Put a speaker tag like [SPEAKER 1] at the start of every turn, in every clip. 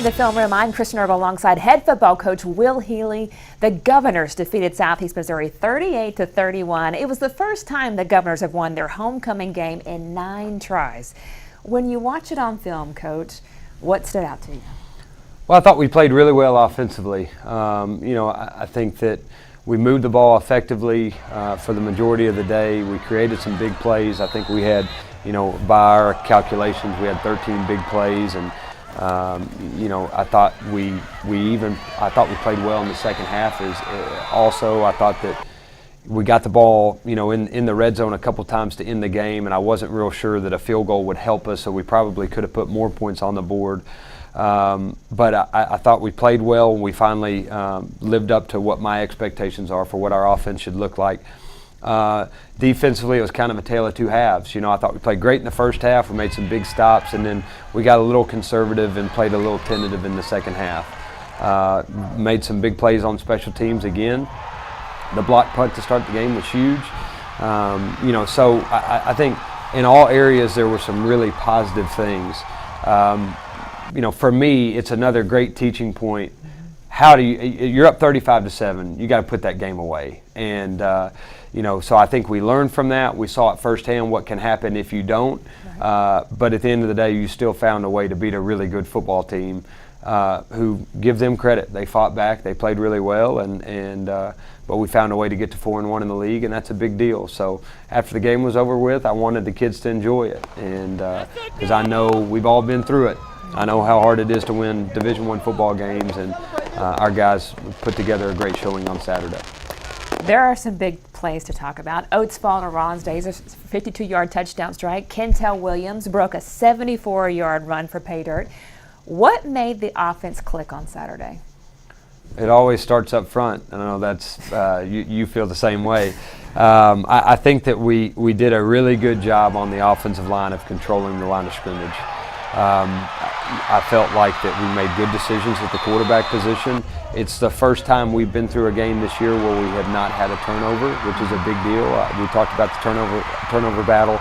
[SPEAKER 1] Inside the Film Room, I'm Kristen Erble alongside head football coach Will Healey. The Governors defeated Southeast Missouri 38-31. It was the first time the Governors have won their homecoming game in 9 tries. When you watch it on film, Coach, what stood out to you?
[SPEAKER 2] Well, I thought we played really well offensively. I think that we moved the ball effectively for the majority of the day. We created some big plays. I think we had, by our calculations, we had 13 big plays, and I thought we played well in the second half. Also, I thought that we got the ball, in the red zone a couple times to end the game, and I wasn't real sure that a field goal would help us, so we probably could have put more points on the board. But I thought we played well, and we finally lived up to what my expectations are for what our offense should look like. Defensively, it was kind of a tale of two halves. I thought we played great in the first half. We made some big stops, and then we got a little conservative and played a little tentative in the second half. Made some big plays on special teams again. The block punt to start the game was huge. So I think in all areas there were some really positive things. For me, it's another great teaching point. How do you're up 35-7, you got to put that game away. And, so I think we learned from that. We saw it firsthand what can happen if you don't. Right. But at the end of the day, you still found a way to beat a really good football team who, give them credit. They fought back. They played really well. But we found a way to get to 4-1 in the league, and that's a big deal. So after the game was over with, I wanted the kids to enjoy it. And because I know we've all been through it. I know how hard it is to win Division I football games, and our guys put together a great showing on Saturday.
[SPEAKER 1] There are some big plays to talk about. Oates fall to Ron's days, a 52-yard touchdown strike. Kentel Williams broke a 74-yard run for pay dirt. What made the offense click on Saturday?
[SPEAKER 2] It always starts up front. I know that's you feel the same way. I think that we did a really good job on the offensive line of controlling the line of scrimmage. I felt like that we made good decisions at the quarterback position. It's the first time we've been through a game this year where we have not had a turnover, which is a big deal. We talked about the turnover battle.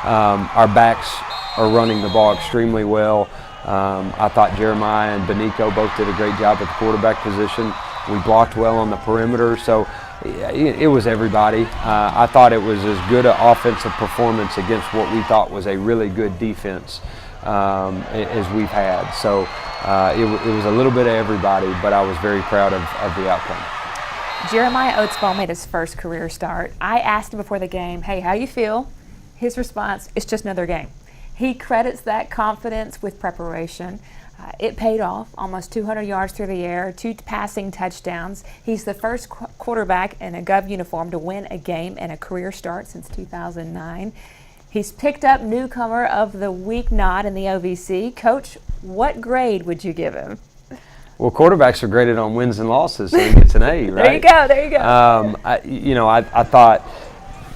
[SPEAKER 2] Our backs are running the ball extremely well. I thought Jeremiah and Benico both did a great job at the quarterback position. We blocked well on the perimeter, so it was everybody. I thought it was as good an offensive performance against what we thought was a really good defense as we've had. So it was a little bit of everybody, but I was very proud of the outcome.
[SPEAKER 1] Jeremiah Oatsfall made his first career start. I asked him before the game, hey, how you feel? His response, it's just another game. He credits that confidence with preparation. It paid off, almost 200 yards through the air, 2 passing touchdowns. He's the first quarterback in a Gov uniform to win a game and a career start since 2009. He's picked up Newcomer of the Week nod in the OVC. Coach, what grade would you give him?
[SPEAKER 2] Well, quarterbacks are graded on wins and losses, so he gets an A, right?
[SPEAKER 1] There you go.
[SPEAKER 2] I thought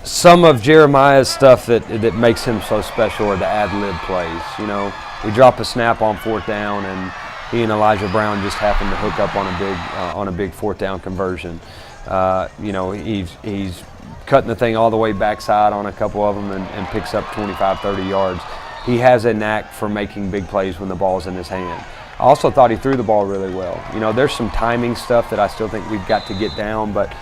[SPEAKER 2] some of Jeremiah's stuff that makes him so special are the ad-lib plays. We drop a snap on 4th down, and he and Elijah Brown just happen to hook up on a big 4th down conversion. He's cutting the thing all the way backside on a couple of them and picks up 25, 30 yards. He has a knack for making big plays when the ball's in his hand. I also thought he threw the ball really well. There's some timing stuff that I still think we've got to get down, but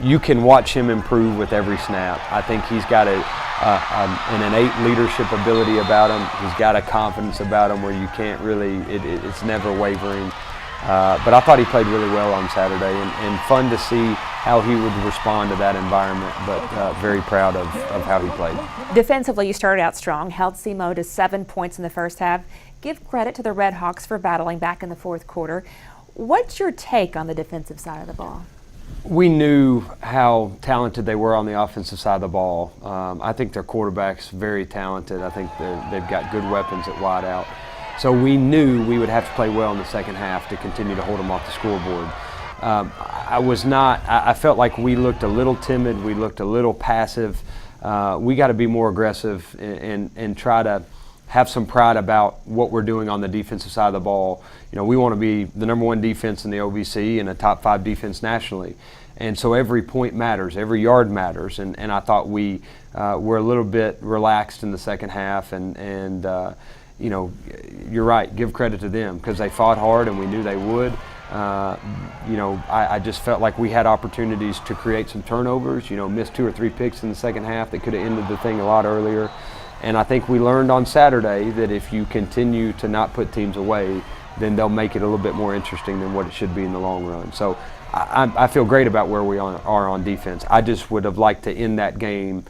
[SPEAKER 2] you can watch him improve with every snap. I think he's got an innate leadership ability about him. He's got a confidence about him where you can't really, it's never wavering. But I thought he played really well on Saturday, and fun to see how he would respond to that environment, but very proud of how he played.
[SPEAKER 1] Defensively, you started out strong, held SEMO to 7 points in the first half. Give credit to the Red Hawks for battling back in the fourth quarter. What's your take on the defensive side of the ball?
[SPEAKER 2] We knew how talented they were on the offensive side of the ball. I think their quarterback's very talented. I think they've got good weapons at wide out. So we knew we would have to play well in the second half to continue to hold them off the scoreboard. I felt like we looked a little timid. We looked a little passive. We got to be more aggressive and try to have some pride about what we're doing on the defensive side of the ball. We want to be the #1 defense in the OVC and a top 5 defense nationally. And so every point matters, every yard matters. And I thought we were a little bit relaxed in the second half and you're right, give credit to them because they fought hard and we knew they would. I just felt like we had opportunities to create some turnovers, missed 2 or 3 picks in the second half that could have ended the thing a lot earlier. And I think we learned on Saturday that if you continue to not put teams away, then they'll make it a little bit more interesting than what it should be in the long run. So I feel great about where we are on defense. I just would have liked to end that game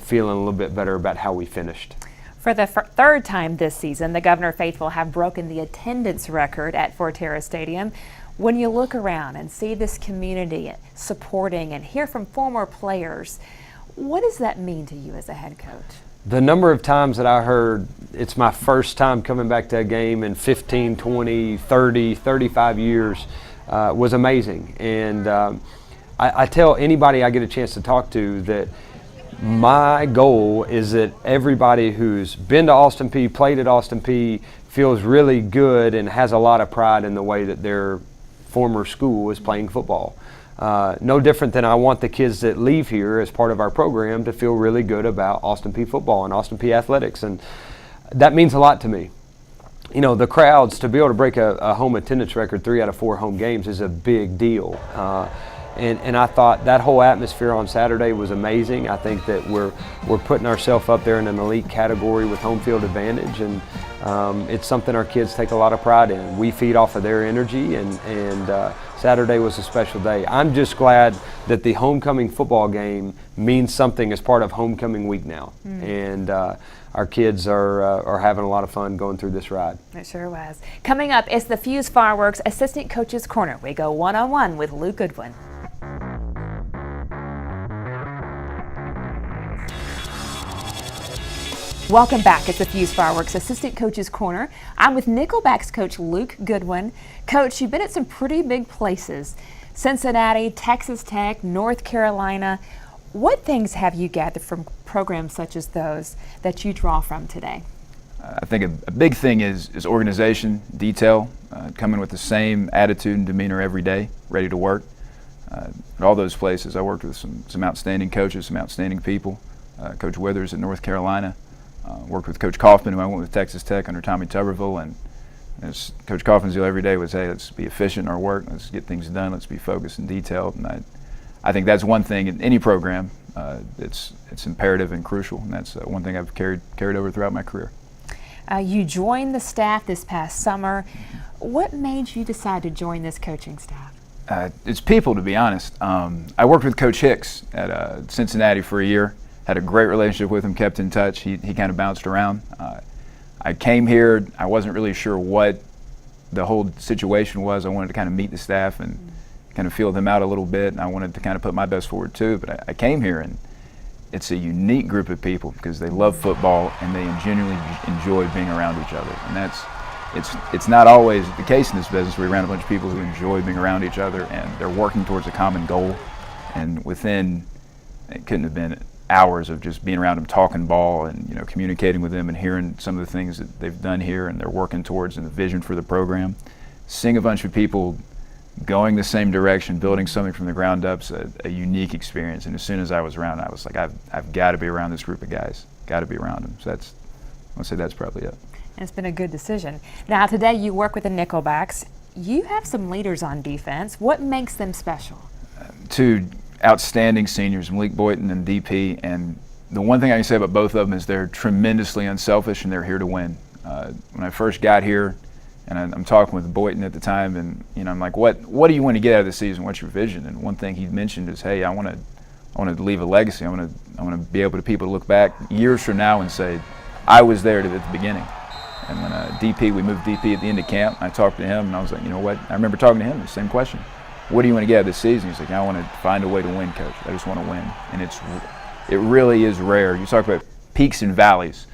[SPEAKER 2] feeling a little bit better about how we finished.
[SPEAKER 1] For the third time this season, the Governor faithful have broken the attendance record at Forterra Stadium. When you look around and see this community supporting and hear from former players, what does that mean to you as a head coach?
[SPEAKER 2] The number of times that I heard, it's my first time coming back to a game in 15, 20, 30, 35 years was amazing. And I tell anybody I get a chance to talk to that my goal is that everybody who's been to Austin Peay, played at Austin Peay, feels really good and has a lot of pride in the way that their former school is playing football. No different than I want the kids that leave here as part of our program to feel really good about Austin Peay football and Austin Peay athletics, and that means a lot to me. The crowds, to be able to break a home attendance record 3 out of 4 home games is a big deal. And I thought that whole atmosphere on Saturday was amazing. I think that we're putting ourselves up there in an elite category with home field advantage, and it's something our kids take a lot of pride in. We feed off of their energy, and Saturday was a special day. I'm just glad that the homecoming football game means something as part of homecoming week now. And our kids are having a lot of fun going through this ride.
[SPEAKER 1] It sure was. Coming up is the Fuse Fireworks Assistant Coach's Corner. We go one-on-one with Luke Goodwin. Welcome back. It's the Fuse Fireworks Assistant Coach's Corner. I'm with Nickelback's coach Luke Goodwin. Coach, you've been at some pretty big places. Cincinnati, Texas Tech, North Carolina. What things have you gathered from programs such as those that you draw from today?
[SPEAKER 3] I think a big thing is organization, detail, coming with the same attitude and demeanor every day, ready to work. At all those places, I worked with some outstanding coaches, some outstanding people. Coach Withers at North Carolina. Worked with Coach Kaufman, who I went with Texas Tech under Tommy Tuberville, and as Coach Kaufman's deal every day was, hey, let's be efficient in our work, let's get things done, let's be focused and detailed. And I think that's one thing in any program it's imperative and crucial, and that's one thing I've carried over throughout my career.
[SPEAKER 1] You joined the staff this past summer. What made you decide to join this coaching staff?
[SPEAKER 3] It's people, to be honest. I worked with Coach Hicks at Cincinnati for a year. Had a great relationship with him, kept in touch. He kind of bounced around. I came here, I wasn't really sure what the whole situation was. I wanted to kind of meet the staff and kind of feel them out a little bit, and I wanted to kind of put my best forward too. But I came here, and it's a unique group of people because they love football and they genuinely enjoy being around each other. And it's not always the case in this business. We're around a bunch of people who enjoy being around each other and they're working towards a common goal. And within, it couldn't have been hours of just being around them, talking ball and communicating with them and hearing some of the things that they've done here and they're working towards and the vision for the program. Seeing a bunch of people going the same direction, building something from the ground up's a unique experience. And as soon as I was around, I was like, I've got to be around this group of guys. Got to be around them. So I'll say that's probably it.
[SPEAKER 1] It's been a good decision. Now today you work with the Nickelbacks. You have some leaders on defense. What makes them special?
[SPEAKER 3] Two outstanding seniors, Malik Boynton and DP, and the one thing I can say about both of them is they're tremendously unselfish and they're here to win. When I first got here, and I'm talking with Boynton at the time, and I'm like, what do you want to get out of the season? What's your vision? And one thing he mentioned is, hey, I want to leave a legacy. I want to be able to people to look back years from now and say, I was there at the beginning. And when we moved DP at the end of camp, I talked to him and I was like, you know what? I remember talking to him the same question. What do you want to get out of this season? He's like, I want to find a way to win, Coach. I just want to win. And it really is rare. You talk about peaks and valleys.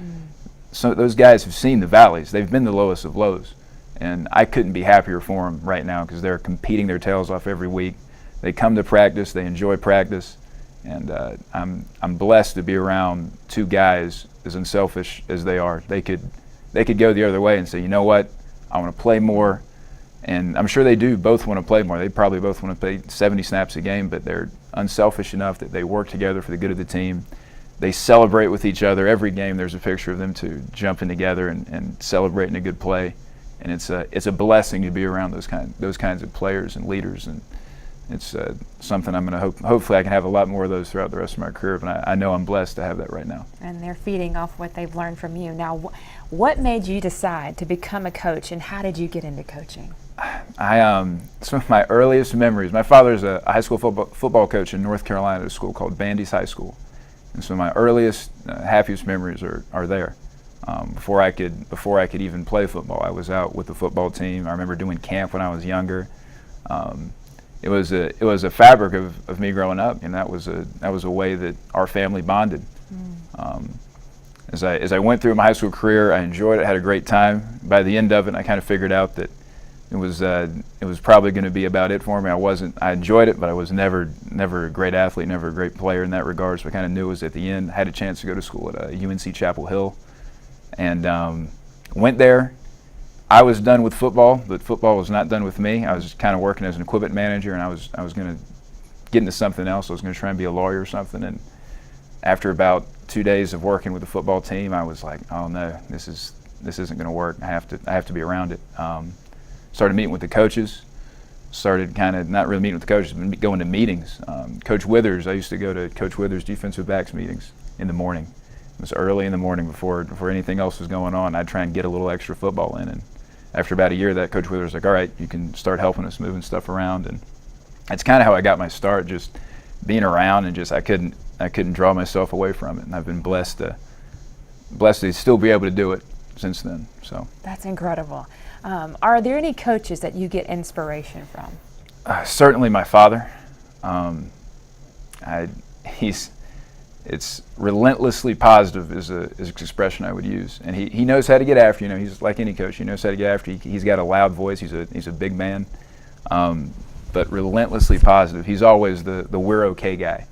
[SPEAKER 3] So those guys have seen the valleys. They've been the lowest of lows. And I couldn't be happier for them right now because they're competing their tails off every week. They come to practice. They enjoy practice. And I'm blessed to be around two guys as unselfish as they are. They could go the other way and say, you know what, I want to play more. And I'm sure they do both want to play more. They probably both want to play 70 snaps a game, but they're unselfish enough that they work together for the good of the team. they celebrate with each other. Every game there's a picture of them two jumping together and celebrating a good play, and it's a blessing to be around those kinds of players and leaders, and it's something I'm going to hopefully I can have a lot more of those throughout the rest of my career, but I know I'm blessed to have that right now. And
[SPEAKER 1] they're feeding off what they've learned from you. Now, what made you decide to become a coach, and how did you get into coaching?
[SPEAKER 3] Some of my earliest memories, my father's a high school football coach in North Carolina at a school called Bandy's High School. And so my earliest, happiest memories are there. Before I could even play football, I was out with the football team. I remember doing camp when I was younger. It was a fabric of me growing up, and that was a way that our family bonded. As I went through my high school career, I enjoyed it, had a great time. By the end of it, I kind of figured out that it was probably going to be about it for me. I enjoyed it, but I was never a great athlete, never a great player in that regard. So I kind of knew it was at the end. I had a chance to go to school at UNC Chapel Hill, and went there. I was done with football, but football was not done with me. I was kind of working as an equipment manager, and I was going to get into something else. I was going to try and be a lawyer or something. And after about 2 days of working with the football team, I was like, oh no, this isn't going to work. I have to be around it. Started meeting with the coaches. Started kind of not really meeting with the coaches, but going to meetings. Coach Withers, I used to go to Coach Withers' defensive backs meetings in the morning. It was early in the morning before anything else was going on. I'd try and get a little extra football in. And after about a year, that Coach Withers was like, all right, you can start helping us moving stuff around. And that's kind of how I got my start, just being around, and just I couldn't draw myself away from it. And I've been blessed to still be able to do it since then. So
[SPEAKER 1] that's incredible. Are there any coaches that you get inspiration from?
[SPEAKER 3] Certainly my father. It's relentlessly positive is an expression I would use, and he knows how to get after you. He's like any coach. He knows how to get after you. He's got a loud voice. He's a big man, but relentlessly positive. He's always the we're okay guy.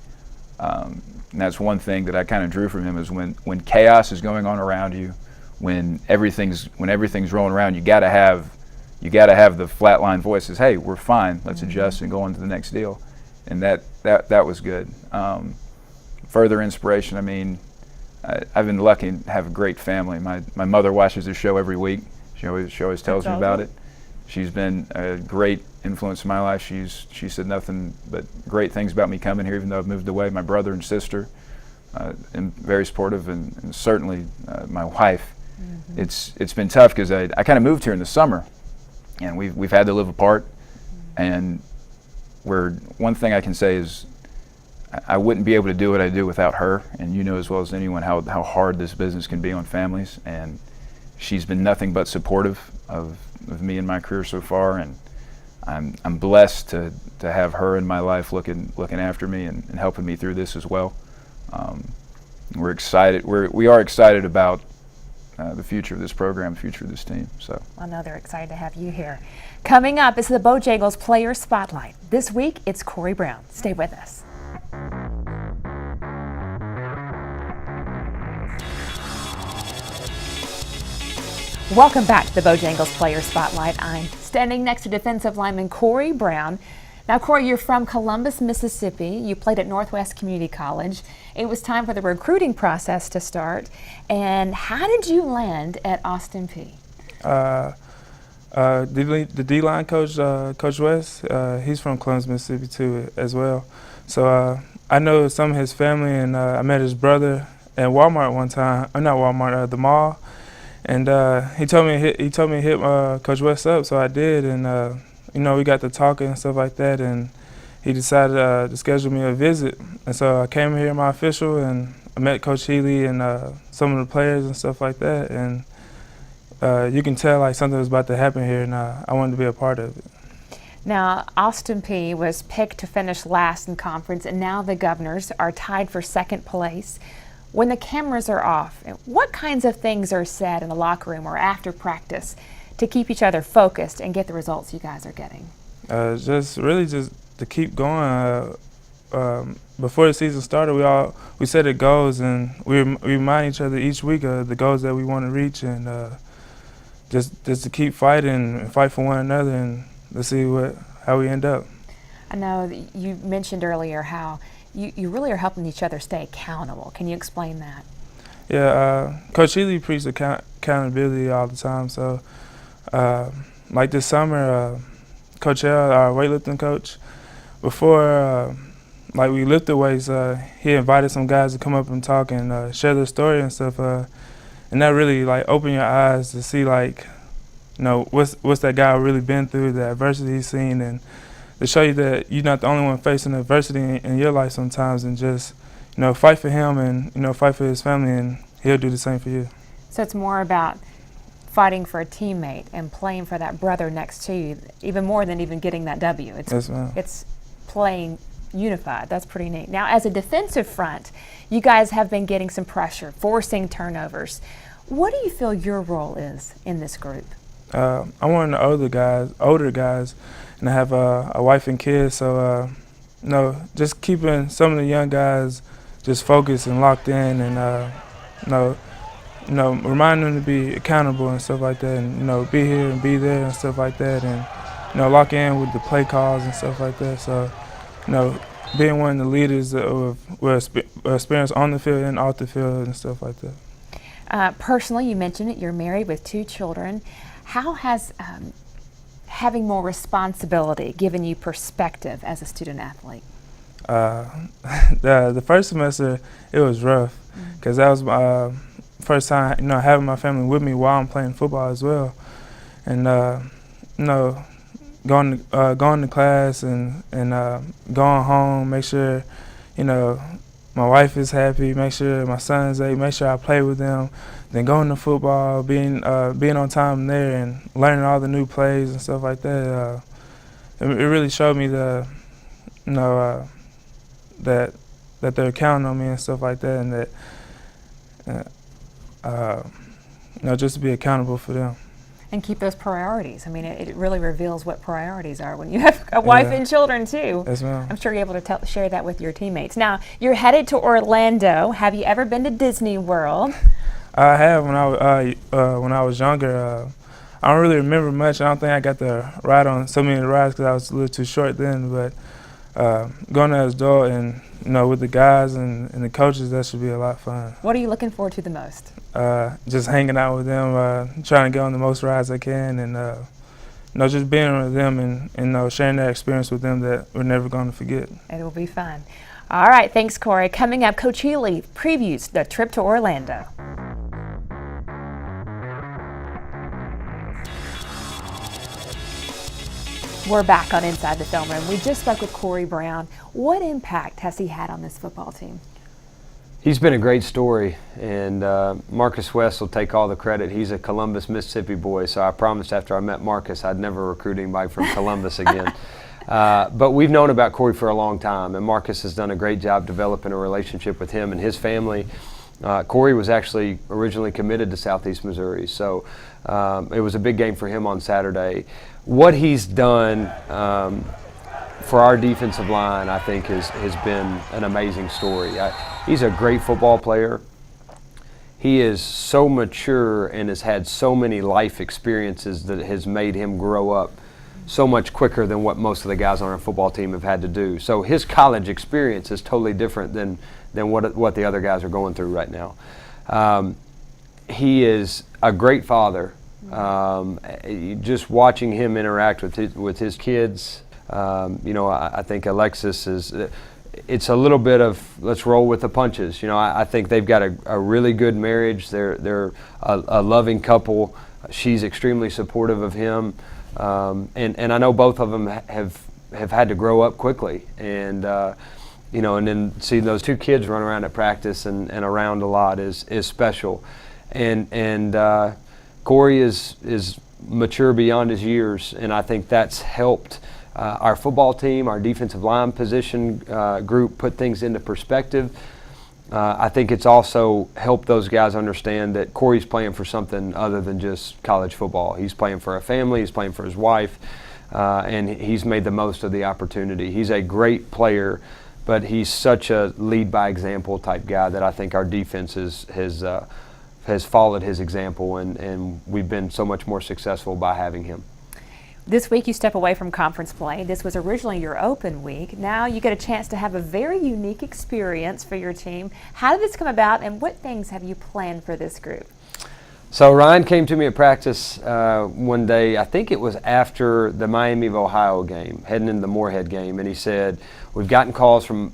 [SPEAKER 3] And that's one thing that I kind of drew from him, is when chaos is going on around you, when everything's rolling around, you got to have the flatline voices. Hey, we're fine. Let's adjust and go on to the next deal. And that was good. Further inspiration. I mean, I've been lucky to have a great family. My mother watches the show every week. She always tells me about it. She's been a great influence in my life. She said nothing but great things about me coming here, even though I've moved away. My brother and sister, and very supportive, and certainly my wife. Mm-hmm. It's been tough because I kind of moved here in the summer, and we've had to live apart. And one thing I can say is I wouldn't be able to do what I do without her, and you know as well as anyone how hard this business can be on families. And she's been nothing but supportive of me and my career so far, and I'm blessed to have her in my life looking after me and helping me through this as well. We're excited. We are excited about the future of this program, the future of this team. So
[SPEAKER 1] I know they're excited to have you here. Coming up is the Bojangles Player Spotlight. This week it's Corey Brown. Stay with us. Welcome back to the Bojangles Player Spotlight. I'm standing next to defensive lineman Corey Brown. Now, Corey, you're from Columbus, Mississippi. You played at Northwest Community College. It was time for the recruiting process to start. And how did you land at Austin Peay?
[SPEAKER 4] The D-line coach, Coach West, he's from Columbus, Mississippi too, as well. So I know some of his family, and I met his brother at Walmart one time. Not Walmart, the mall. And he told me to hit Coach West up, so I did. And we got to talking and stuff like that. And he decided to schedule me a visit. And so I came here, my official, and I met Coach Healey and some of the players and stuff like that. And you can tell like something was about to happen here, and I wanted to be a part of it.
[SPEAKER 1] Now, Austin Peay was picked to finish last in conference, and now the Governors are tied for second place. When the cameras are off, what kinds of things are said in the locker room or after practice to keep each other focused and get the results you guys are getting?
[SPEAKER 4] Just to keep going. Before the season started, we set the goals, and we remind each other each week of the goals that we want to reach, and just to keep fighting and fight for one another, and let's see how we end up.
[SPEAKER 1] I know that you mentioned earlier how you really are helping each other stay accountable. Can you explain that?
[SPEAKER 4] Yeah, Coach Healey preached accountability all the time. So, like this summer, Coach L, our weightlifting coach, before like we lifted weights, he invited some guys to come up and talk and share their story and stuff. And that really like opened your eyes to see like, you know, what's that guy really been through, the adversity he's seen, and to show you that you're not the only one facing adversity in your life sometimes, and just, you know, fight for him and, you know, fight for his family, and he'll do the same for you.
[SPEAKER 1] So it's more about fighting for a teammate and playing for that brother next to you, even more than even getting that W.
[SPEAKER 4] Yes, ma'am.
[SPEAKER 1] It's playing unified. That's pretty neat. Now, as a defensive front, you guys have been getting some pressure, forcing turnovers. What do you feel your role is in this group?
[SPEAKER 4] I'm one of the older guys, and I have a wife and kids. So, you know, just keeping some of the young guys just focused and locked in, and you know, remind them to be accountable and stuff like that, and, you know, be here and be there and stuff like that, and, you know, lock in with the play calls and stuff like that. So, you know, being one of the leaders with experience on the field and off the field and stuff like that.
[SPEAKER 1] Personally, you mentioned it, you're married with 2 children. How has having more responsibility given you perspective as a student athlete?
[SPEAKER 4] The first semester, it was rough, because that was my first time, you know, having my family with me while I'm playing football as well, and you know, going to class and going home, make sure, you know, my wife is happy, make sure my son's ate, make sure I play with them, then going to football, being on time there and learning all the new plays and stuff like that. It really showed me the, you know, that they're counting on me and stuff like that, and that you know, just to be accountable for them.
[SPEAKER 1] And keep those priorities. I mean, it really reveals what priorities are when you have a wife and children too.
[SPEAKER 4] Yes, ma'am.
[SPEAKER 1] I'm sure you're able to share that with your teammates. Now, you're headed to Orlando. Have you ever been to Disney World?
[SPEAKER 4] I have when I was younger. I don't really remember much. I don't think I got to ride on so many rides because I was a little too short then. But going as an adult and, you know, with the guys and the coaches, that should be a lot of fun.
[SPEAKER 1] What are you looking forward to the most?
[SPEAKER 4] Just hanging out with them, trying to get on the most rides I can, and you know, just being with them and you know, sharing that experience with them that we're never going to forget.
[SPEAKER 1] It will be fun. All right, thanks, Corey. Coming up, Coach Healey previews the trip to Orlando. We're back on Inside the Film Room. We just spoke with Corey Brown. What impact has he had on this football team?
[SPEAKER 2] He's been a great story, and Marcus West will take all the credit. He's a Columbus, Mississippi boy, so I promised after I met Marcus I'd never recruit anybody from Columbus again. But we've known about Corey for a long time, and Marcus has done a great job developing a relationship with him and his family. Corey was actually originally committed to Southeast Missouri, so it was a big game for him on Saturday. What he's done for our defensive line, I think, has been an amazing story. He's a great football player. He is so mature and has had so many life experiences that has made him grow up so much quicker than what most of the guys on our football team have had to do. So his college experience is totally different than what the other guys are going through right now. He is a great father. Just watching him interact with his kids, you know, I think Alexis is. It's a little bit of let's roll with the punches. You know, I think they've got a really good marriage. They're a loving couple. She's extremely supportive of him, and I know both of them have had to grow up quickly, and you know, and then seeing those 2 kids run around at practice and around a lot is special, and Corey is mature beyond his years, and I think that's helped our football team, our defensive line position group put things into perspective. I think it's also helped those guys understand that Corey's playing for something other than just college football. He's playing for a family, he's playing for his wife, and he's made the most of the opportunity. He's a great player, but he's such a lead by example type guy that I think our defense has followed his example, and we've been so much more successful by having him.
[SPEAKER 1] This week you step away from conference play. This was originally your open week. Now you get a chance to have a very unique experience for your team. How did this come about, and what things have you planned for this group?
[SPEAKER 2] So Ryan came to me at practice one day, I think it was after the Miami of Ohio game, heading into the Moorhead game, and he said, we've gotten calls from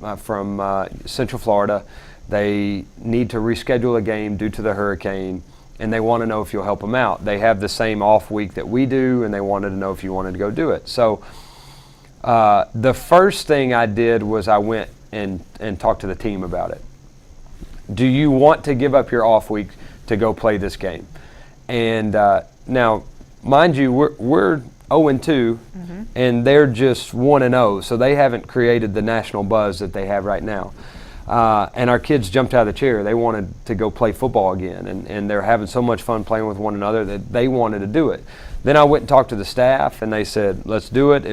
[SPEAKER 2] Central Florida. They need to reschedule a game due to the hurricane, and they want to know if you'll help them out. They have the same off week that we do, and they wanted to know if you wanted to go do it. So the first thing I did was I went and talked to the team about it. Do you want to give up your off week to go play this game? And now, mind you, we're 0-2, and they're just 1-0, so they haven't created the national buzz that they have right now. And our kids jumped out of the chair. They wanted to go play football again, and they're having so much fun playing with one another that they wanted to do it. Then I went and talked to the staff, and they said, let's do it.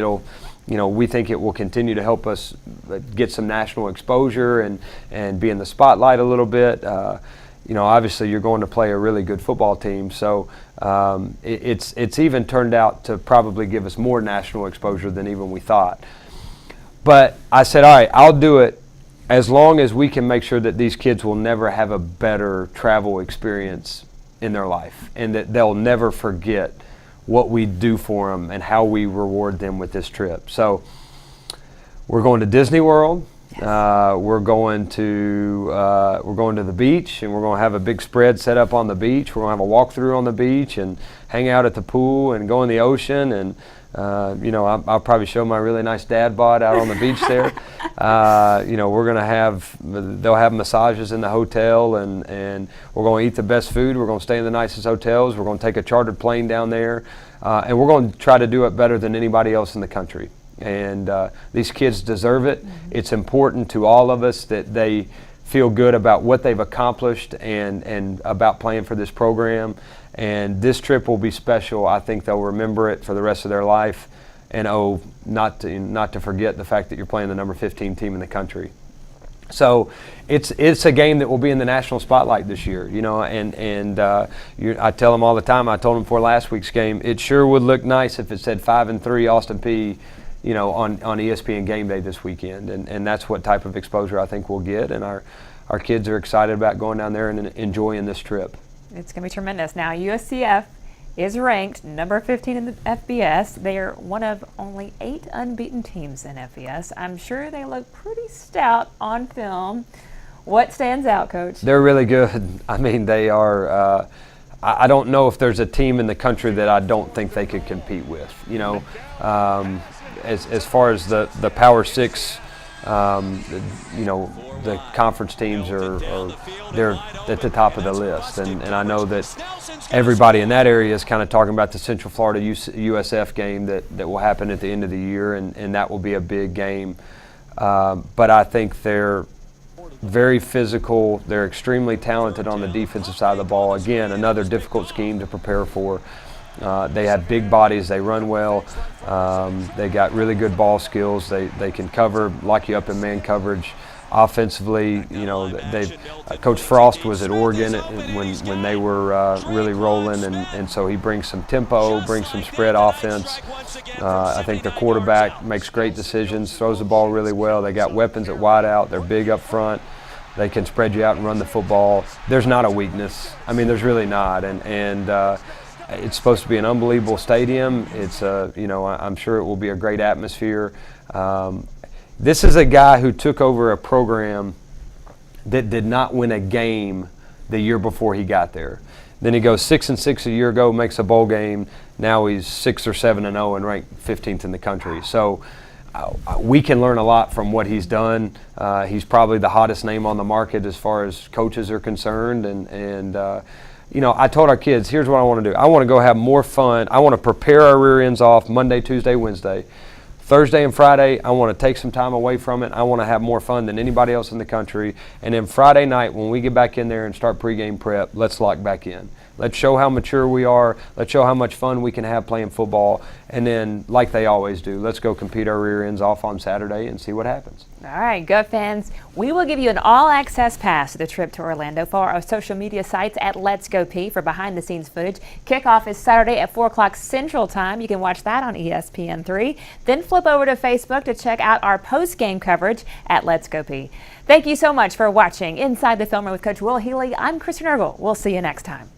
[SPEAKER 2] We think it will continue to help us get some national exposure and be in the spotlight a little bit. Obviously you're going to play a really good football team, so it's even turned out to probably give us more national exposure than even we thought. But I said, all right, I'll do it as long as we can make sure that these kids will never have a better travel experience in their life, and that they'll never forget what we do for them and how we reward them with this trip. So we're going to Disney World. We're going to the beach, and we're going to have a big spread set up on the beach. We're going to have a walkthrough on the beach and hang out at the pool and go in the ocean. And I'll probably show my really nice dad bod out on the beach there. We're going to they'll have massages in the hotel, and we're going to eat the best food. We're going to stay in the nicest hotels. We're going to take a chartered plane down there, and we're going to try to do it better than anybody else in the country. And these kids deserve it. It's important to all of us that they feel good about what they've accomplished and about playing for this program. And this trip will be special. I think they'll remember it for the rest of their life. And not to forget the fact that you're playing the number 15 team in the country. So it's a game that will be in the national spotlight this year, I tell them all the time. I told them before last week's game, it sure would look nice if it said 5-3 Austin Peay, on ESPN Game Day this weekend, and that's what type of exposure I think we'll get, and our kids are excited about going down there and enjoying this trip.
[SPEAKER 1] It's going to be tremendous. Now, USCF is ranked number 15 in the FBS. They are one of only 8 unbeaten teams in FBS. I'm sure they look pretty stout on film. What stands out, Coach? They're
[SPEAKER 2] really good. I mean, they are. I don't know if there's a team in the country that I don't think they could compete with. As far as the Power 6, the conference teams they're at the top of the list, and I know that everybody in that area is kind of talking about the Central Florida USF game that will happen at the end of the year, and that will be a big game. But I think they're very physical. They're extremely talented on the defensive side of the ball. Again, another difficult scheme to prepare for. They have big bodies. They run well. They got really good ball skills. They can lock you up in man coverage. Offensively, Coach Frost was at Oregon when they were really rolling, and so he brings some tempo, brings some spread offense. I think their quarterback makes great decisions, throws the ball really well. They got weapons at wideout. They're big up front. They can spread you out and run the football. There's not a weakness. I mean, there's really not, and it's supposed to be an unbelievable stadium. It's I'm sure it will be a great atmosphere. This is a guy who took over a program that did not win a game the year before he got there. Then he goes 6-6 a year ago, makes a bowl game. Now he's 6 or 7-0 and ranked 15th in the country. So we can learn a lot from what he's done. He's probably the hottest name on the market as far as coaches are concerned, and I told our kids, here's what I want to do. I want to go have more fun. I want to prepare our rear ends off Monday, Tuesday, Wednesday. Thursday and Friday, I want to take some time away from it. I want to have more fun than anybody else in the country. And then Friday night, when we get back in there and start pregame prep, let's lock back in. Let's show how mature we are. Let's show how much fun we can have playing football. And then, like they always do, let's go compete our rear ends off on Saturday and see what happens.
[SPEAKER 1] All right, Go fans. We will give you an all-access pass to the trip to Orlando. Follow our social media sites at Let's Go Peay for behind-the-scenes footage. Kickoff is Saturday at 4 o'clock Central Time. You can watch that on ESPN3. Then flip over to Facebook to check out our post-game coverage at Let's Go Peay. Thank you so much for watching Inside the Film Room with Coach Will Healey. I'm Kristen Ergel. We'll see you next time.